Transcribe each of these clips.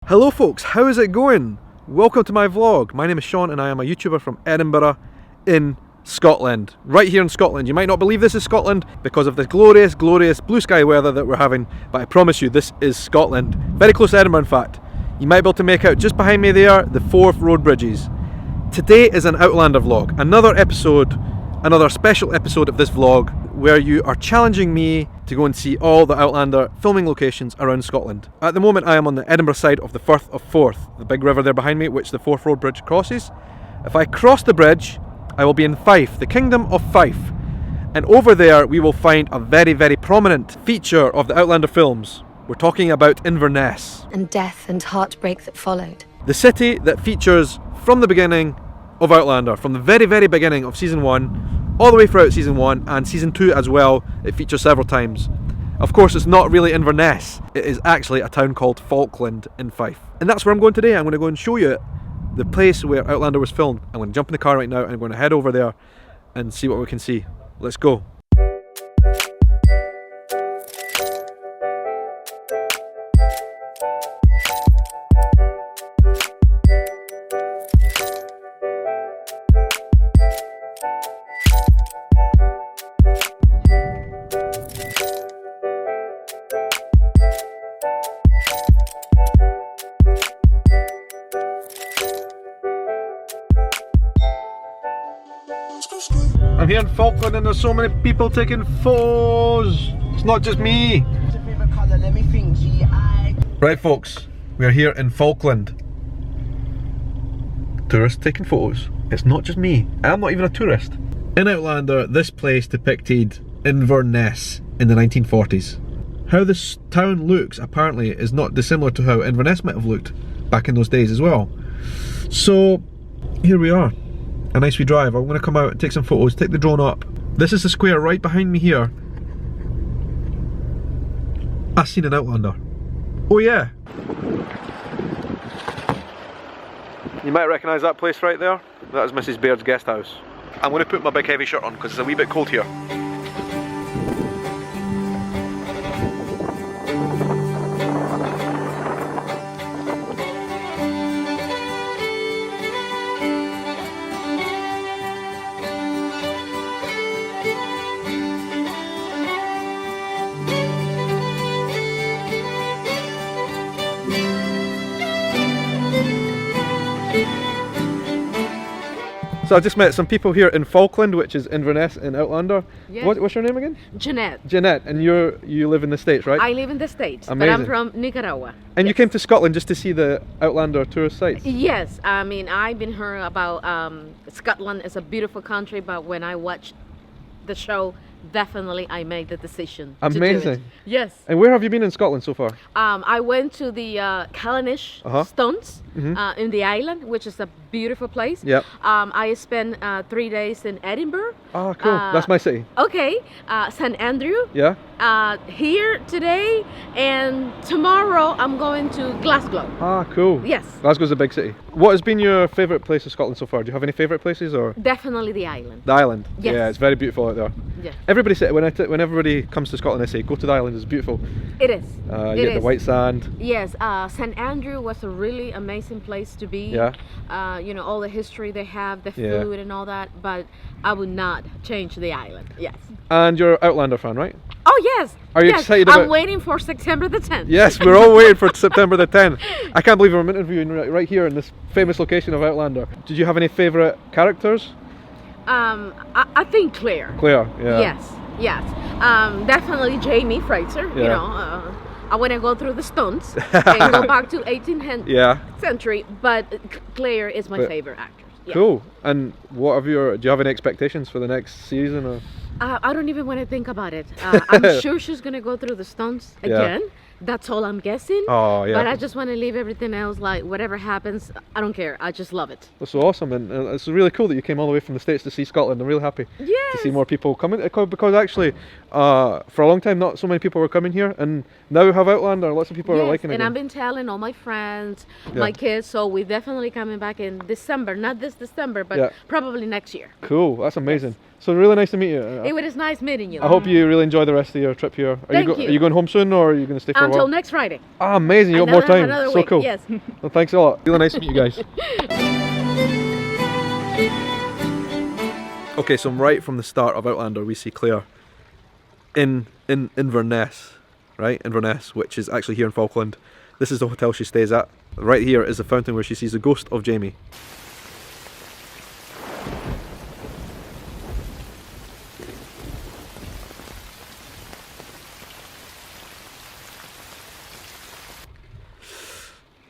Hello folks, how is it going? Welcome to my vlog. My name is Shaun and I am a YouTuber from Edinburgh in Scotland. Right here in Scotland. You might not believe this is Scotland because of the glorious blue sky weather that we're having, but I promise you this is Scotland. Very close to Edinburgh in fact. You might be able to make out just behind me there the Forth road bridges. Today is an Outlander vlog, another special episode of this vlog where you are challenging me to go and see all the Outlander filming locations around Scotland. At the moment I am on the Edinburgh side of the Firth of Forth, the big river there behind me which the Forth road bridge crosses. If I cross the bridge I will be in Fife, the Kingdom of Fife, and over there we will find a very prominent feature of the Outlander films. We're talking about Inverness. And death and heartbreak that followed. The city that features from the beginning of Outlander, from the very beginning of season 1 all the way throughout season 1 and season 2 as well. It features several times. Of course it's not really Inverness, it is actually a town called Falkland in Fife. And that's where I'm going today. I'm going to go and show you the place where Outlander was filmed. I'm going to jump in the car right now and I'm going to head over there and see what we can see. Let's go. I'm here in Falkland and there's so many people taking photos. It's not just me. Right folks, we're here in Falkland. Tourists taking photos. It's not just me. I'm not even a tourist. In Outlander, this place depicted Inverness in the 1940s. How this town looks apparently is not dissimilar to how Inverness might have looked back in those days as well. So here we are. A nice wee drive. I'm going to come out and take some photos, take the drone up. This is the square right behind me here. I seen an Outlander. Oh yeah. You might recognise that place right there. That is Mrs. Baird's guest house. I'm going to put my big heavy shirt on because it's a wee bit cold here. So I just met some people here in Falkland, which is Inverness in Outlander. Yes. What's your name again? Jeanette. Jeanette, and you live in the States, right? I live in the States, Amazing. but I'm from Nicaragua. And you came to Scotland just to see the Outlander tourist sites? Yes, I mean, I've been heard about Scotland is a beautiful country, but when I watched the show, definitely I made the decision to do Amazing. it. Yes. And where have you been in Scotland so far? I went to the Callanish Stones in the island, which is a beautiful place. Yep. I spent 3 days in Edinburgh. Oh, cool. That's my city. Okay. St. Andrew. Yeah? Here today, and tomorrow I'm going to Glasgow. Ah, cool. Yes. Glasgow's a big city. What has been your favourite place in Scotland so far? Do you have any favourite places or? Definitely the island. The island? Yes. Yeah, it's very beautiful out there. Yeah. Everybody say, when everybody comes to Scotland, they say, go to the island, it's beautiful. It is. You get the white sand. Yes, St. Andrew was a really amazing place to be. Yeah. You know, all the history they have, the food and all that, but I would not change the island. Yes. And you're an Outlander fan, right? Oh yes. Are you excited about? I'm waiting for September the 10th. Yes, we're all waiting for September the 10th. I can't believe I'm interviewing right here in this famous location of Outlander. Did you have any favourite characters? I think Claire. Claire, yeah. Yes. Definitely Jamie Fraser. Yeah. You know, I want to go through the Stones and go back to 18th century, but Claire is my favorite actress. Yeah. Cool. And do you have any expectations for the next season? Or? I don't even want to think about it. I'm sure she's gonna go through the Stones again. That's all I'm guessing. Oh yeah. But I just want to leave everything else, like whatever happens, I don't care. I just love it. That's so awesome, and it's really cool that you came all the way from the States to see Scotland. I'm really happy to see more people coming, because actually for a long time not so many people were coming here, and now we have Outlander. Lots of people are liking it. And I've been telling all my friends, my kids, so we're definitely coming back in December. Not this December, but probably next year. Cool, that's amazing. So really nice to meet you. It was nice meeting you. I hope you really enjoy the rest of your trip here. Thank you. Are you going home soon, or are you going to stay for a Until while? next Friday. Ah, amazing! You got more time. Another So week, cool. yes. Well, thanks a lot. Really nice to meet you guys. Okay, so right from the start of Outlander, we see Claire in Inverness, right? Inverness, which is actually here in Falkland. This is the hotel she stays at. Right here is the fountain where she sees the ghost of Jamie.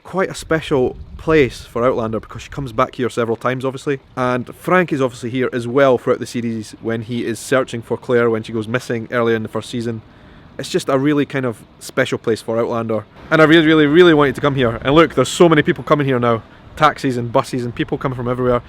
Quite a special place for Outlander because she comes back here several times, obviously, and Frank is obviously here as well throughout the series when he is searching for Claire when she goes missing earlier in the first season. It's just a really kind of special place for Outlander, and I really wanted to come here. And look, there's so many people coming here now, taxis and buses and people coming from everywhere.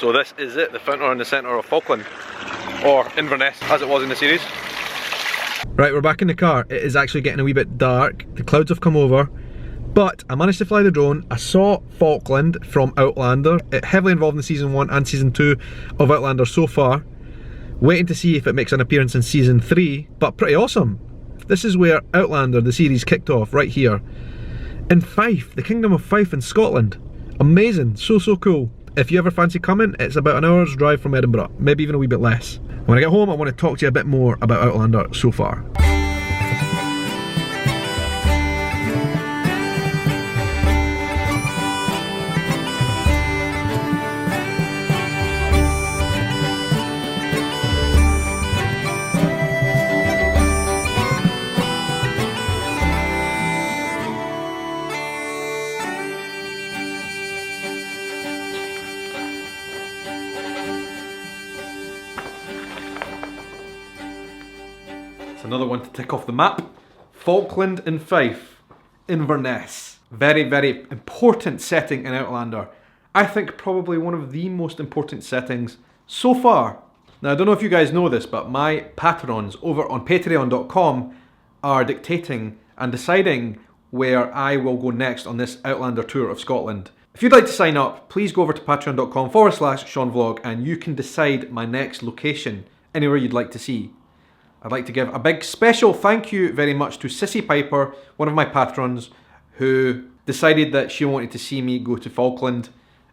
So this is it, the fountain in the centre of Falkland, or Inverness as it was in the series. Right, we're back in the car. It is actually getting a wee bit dark. The clouds have come over, but I managed to fly the drone. I saw Falkland from Outlander. It heavily involved in season 1 and season 2 of Outlander so far. Waiting to see if it makes an appearance in season 3, but pretty awesome. This is where Outlander, the series, kicked off, right here. In Fife, the Kingdom of Fife in Scotland. Amazing, so cool. If you ever fancy coming, it's about an hour's drive from Edinburgh, maybe even a wee bit less. When I get home, I want to talk to you a bit more about Outlander so far. Another one to tick off the map. Falkland and Fife, Inverness. Very important setting in Outlander. I think probably one of the most important settings so far. Now I don't know if you guys know this, but my patrons over on patreon.com are dictating and deciding where I will go next on this Outlander tour of Scotland. If you'd like to sign up, please go over to patreon.com/ShaunVlog and you can decide my next location, anywhere you'd like to see. I'd like to give a big special thank you very much to Sissy Piper, one of my patrons, who decided that she wanted to see me go to Falkland,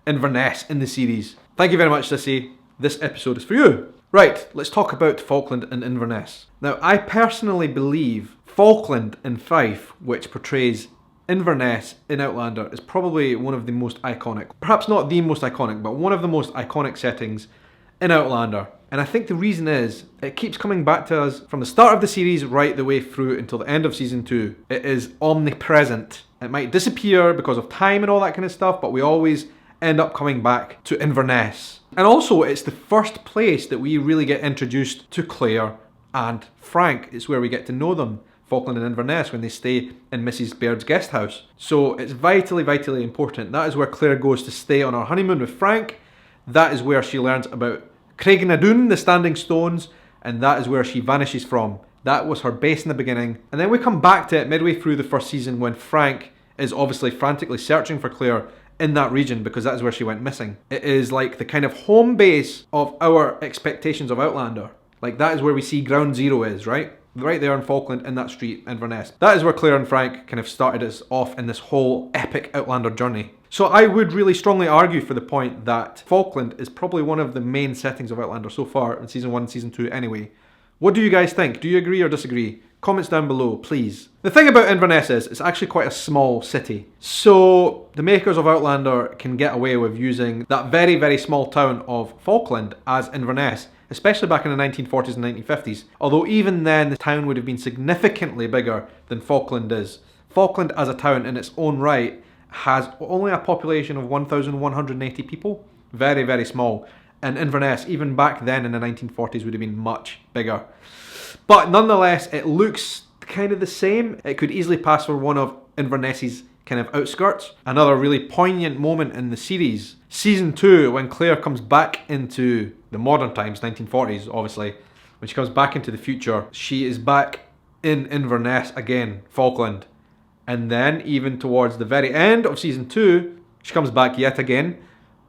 Inverness in the series. Thank you very much, Sissy. This episode is for you. Right, let's talk about Falkland and Inverness. Now, I personally believe Falkland in Fife, which portrays Inverness in Outlander, is probably one of the most iconic, perhaps not the most iconic, but one of the most iconic settings in Outlander. And I think the reason is, it keeps coming back to us from the start of the series right the way through until the end of season 2. It is omnipresent. It might disappear because of time and all that kind of stuff, but we always end up coming back to Inverness. And also, it's the first place that we really get introduced to Claire and Frank. It's where we get to know them, Falkland and Inverness, when they stay in Mrs. Baird's guest house. So it's vitally important. That is where Claire goes to stay on her honeymoon with Frank. That is where she learns about Craigh, the standing stones, and that is where she vanishes from. That was her base in the beginning. And then we come back to it midway through the first season when Frank is obviously frantically searching for Claire in that region because that is where she went missing. It is like the kind of home base of our expectations of Outlander. Like that is where we see Ground Zero is, right? Right there in Falkland, in that street, Inverness. That is where Claire and Frank kind of started us off in this whole epic Outlander journey. So I would really strongly argue for the point that Falkland is probably one of the main settings of Outlander so far in season 1 and season 2 anyway. What do you guys think? Do you agree or disagree? Comments down below, please. The thing about Inverness is it's actually quite a small city. So the makers of Outlander can get away with using that very, very small town of Falkland as Inverness, especially back in the 1940s and 1950s. Although even then the town would have been significantly bigger than Falkland is. Falkland as a town in its own right has only a population of 1,180 people. Very, very small. And Inverness, even back then in the 1940s, would have been much bigger. But nonetheless, it looks kind of the same. It could easily pass for one of Inverness's kind of outskirts. Another really poignant moment in the series. Season 2, when Claire comes back into the modern times, 1940s obviously, when she comes back into the future, she is back in Inverness again, Falkland. And then even towards the very end of season 2, she comes back yet again.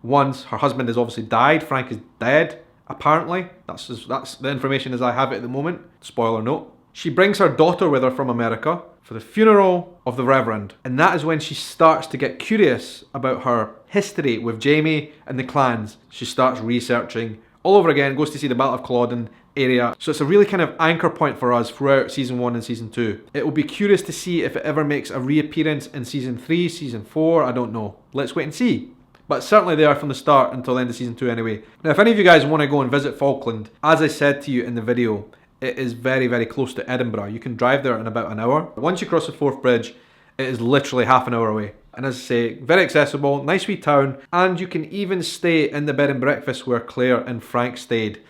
Once her husband has obviously died, Frank is dead, apparently. That's the information as I have it at the moment. Spoiler note. She brings her daughter with her from America for the funeral of the Reverend. And that is when she starts to get curious about her history with Jamie and the clans. She starts researching all over again, goes to see the Battle of Culloden area. So it's a really kind of anchor point for us throughout season 1 and season 2. It will be curious to see if it ever makes a reappearance in season 3, season 4, I don't know. Let's wait and see. But certainly they are from the start until the end of season 2 anyway. Now if any of you guys want to go and visit Falkland, as I said to you in the video, it is very, very close to Edinburgh. You can drive there in about an hour. Once you cross the Forth Bridge, it is literally half an hour away. And as I say, very accessible, nice wee town, and you can even stay in the bed and breakfast where Claire and Frank stayed.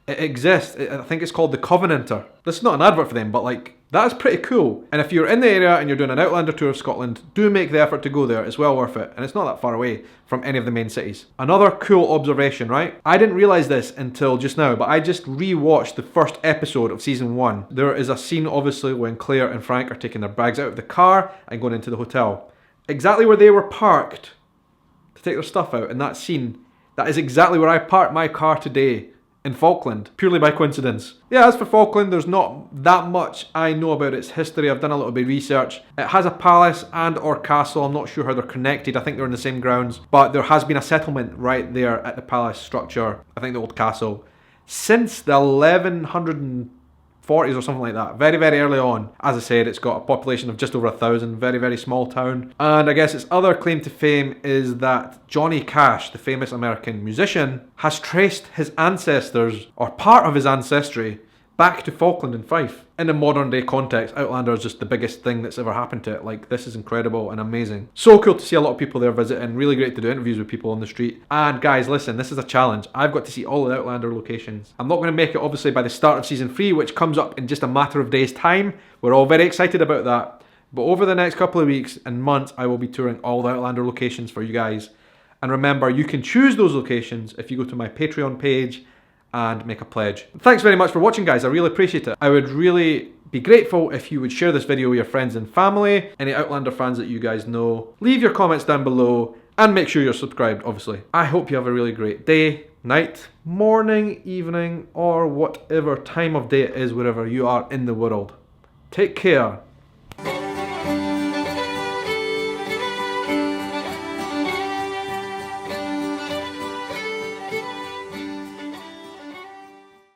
It exists. I think it's called the Covenanter. This is not an advert for them, but like, that is pretty cool. And if you're in the area and you're doing an Outlander tour of Scotland, do make the effort to go there. It's well worth it. And it's not that far away from any of the main cities. Another cool observation, right? I didn't realise this until just now, but I just re-watched the first episode of season 1. There is a scene, obviously, when Claire and Frank are taking their bags out of the car and going into the hotel. Exactly where they were parked to take their stuff out in that scene, that is exactly where I parked my car today. In Falkland, purely by coincidence. Yeah, as for Falkland, there's not that much I know about its history. I've done a little bit of research. It has a palace and or castle. I'm not sure how they're connected. I think they're in the same grounds. But there has been a settlement right there at the palace structure, I think the old castle, since the 1140s or something like that. Very, very early on. As I said, it's got a population of just over 1,000. Very, very small town. And I guess its other claim to fame is that Johnny Cash, the famous American musician, has traced his ancestors, or part of his ancestry, back to Falkland and Fife. In a modern day context, Outlander is just the biggest thing that's ever happened to it. Like, this is incredible and amazing. So cool to see a lot of people there visiting. Really great to do interviews with people on the street. And guys, listen, this is a challenge. I've got to see all the Outlander locations. I'm not going to make it obviously by the start of season 3, which comes up in just a matter of days' time. We're all very excited about that. But over the next couple of weeks and months, I will be touring all the Outlander locations for you guys. And remember, you can choose those locations if you go to my Patreon page and make a pledge. Thanks very much for watching, guys. I really appreciate it. I would really be grateful if you would share this video with your friends and family, any Outlander fans that you guys know. Leave your comments down below and make sure you're subscribed, obviously. I hope you have a really great day, night, morning, evening, or whatever time of day it is wherever you are in the world. Take care.